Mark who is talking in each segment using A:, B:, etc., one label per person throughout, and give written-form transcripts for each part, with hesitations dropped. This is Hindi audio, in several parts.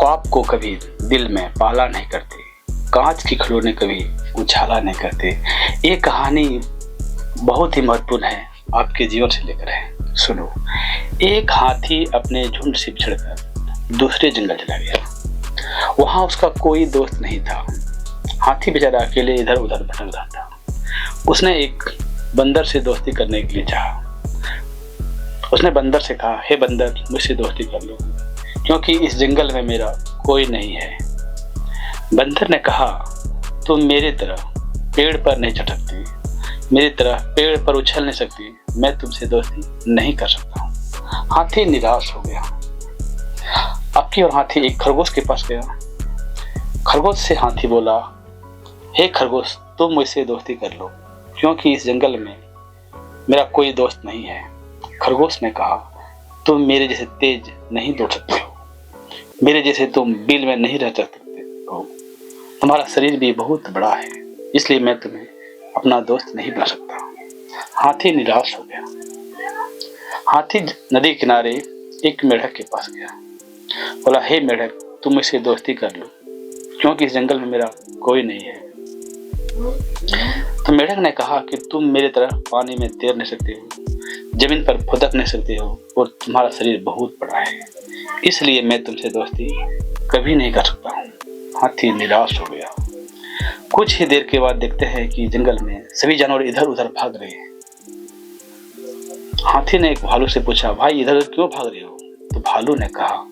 A: ख्वाब को कभी दिल में पाला नहीं करते, कांच के खिलौने कभी उछाला नहीं करते। ये कहानी बहुत ही महत्वपूर्ण है, आपके जीवन से लेकर है। सुनो। एक हाथी अपने झुंड से बिछड़कर दूसरे जंगल चला गया। वहां उसका कोई दोस्त नहीं था। हाथी बेचारा अकेले इधर उधर भटक रहा था। उसने एक बंदर से दोस्ती करने के लिए चाहा। उसने बंदर से कहा, हे बंदर, मुझसे दोस्ती कर लो, क्योंकि इस जंगल में मेरा कोई नहीं है। बंदर ने कहा, तुम मेरी तरह पेड़ पर नहीं चढ़ सकती, मेरी तरह पेड़ पर उछल नहीं सकती, मैं तुमसे दोस्ती नहीं कर सकता हूँ। हाथी निराश हो गया। अब की और हाथी एक खरगोश के पास गया। खरगोश से हाथी बोला, हे खरगोश, तुम मुझसे दोस्ती कर लो, क्योंकि इस जंगल में मेरा कोई दोस्त नहीं है। खरगोश ने कहा, तुम मेरे जैसे तेज नहीं दौड़ सकते हो, मेरे जैसे तुम बिल में नहीं रह सकते हो, तुम्हारा शरीर भी बहुत बड़ा है, इसलिए मैं तुम्हें अपना दोस्त नहीं बना सकता। हाथी निराश हो गया। हाथी नदी किनारे एक मेढक के पास गया। बोला, हे मेढक, तुम मुझसे दोस्ती कर लो, क्योंकि इस जंगल में मेरा कोई नहीं है। तो मेढक ने कहा कि तुम मेरी तरह पानी में तैर नहीं सकते हो, जमीन पर फुदक नहीं सकते हो, और तुम्हारा शरीर बहुत बड़ा है, इसलिए मैं तुमसे दोस्ती कभी नहीं कर सकता हूँ। हाथी निराश हो गया। कुछ ही देर के बाद देखते हैं कि जंगल में सभी जानवर इधर उधर भाग रहे हैं। हाथी ने एक भालू से पूछा, भाई इधर क्यों भाग रहे हो? तो भालू ने कहा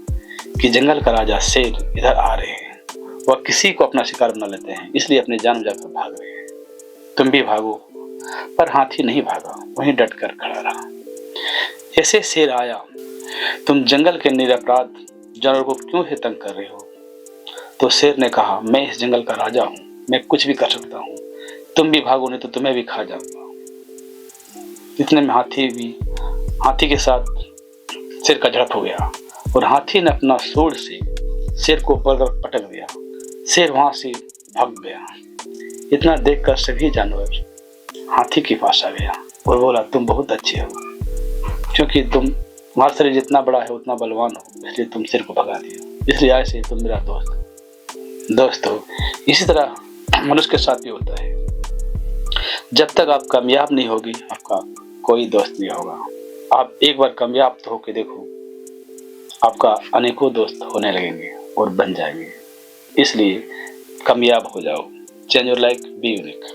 A: कि जंगल का राजा शेर इधर आ रहे हैं, वह किसी को अपना शिकार बना लेते हैं, इसलिए अपने जान बचाकर भाग रहे हैं, तुम भी भागो। पर हाथी नहीं भागा, वहीं डटकर खड़ा रहा। ऐसे शेर आया, तुम जंगल के निरपराध जानवर को क्यों है तंग कर रहे हो? तो शेर ने कहा, मैं इस जंगल का राजा हूँ, मैं कुछ भी कर सकता हूँ, तुम भी भागो नहीं तो तुम्हें भी खा जाऊंगा। इतने में हाथी के साथ शेर का झड़प हो गया, और हाथी ने अपना सूंड से शेर को पटक दिया। शेर वहां से भाग गया। इतना देखकर सभी जानवर हाथी के पास आ गया और बोला, तुम बहुत अच्छे हो, क्योंकि तुम्हारा शरीर जितना बड़ा है उतना बलवान हो, इसलिए तुम शेर को भगा दिया, इसलिए आज से तुम मेरा दोस्त हो। इसी तरह मनुष्य के साथ भी होता है। जब तक आप कामयाब नहीं होगी, आपका कोई दोस्त नहीं होगा। आप एक बार कामयाब तो होके देखो, आपका अनेकों दोस्त होने लगेंगे और बन जाएंगे। इसलिए कामयाब हो जाओ। Change your life, be unique.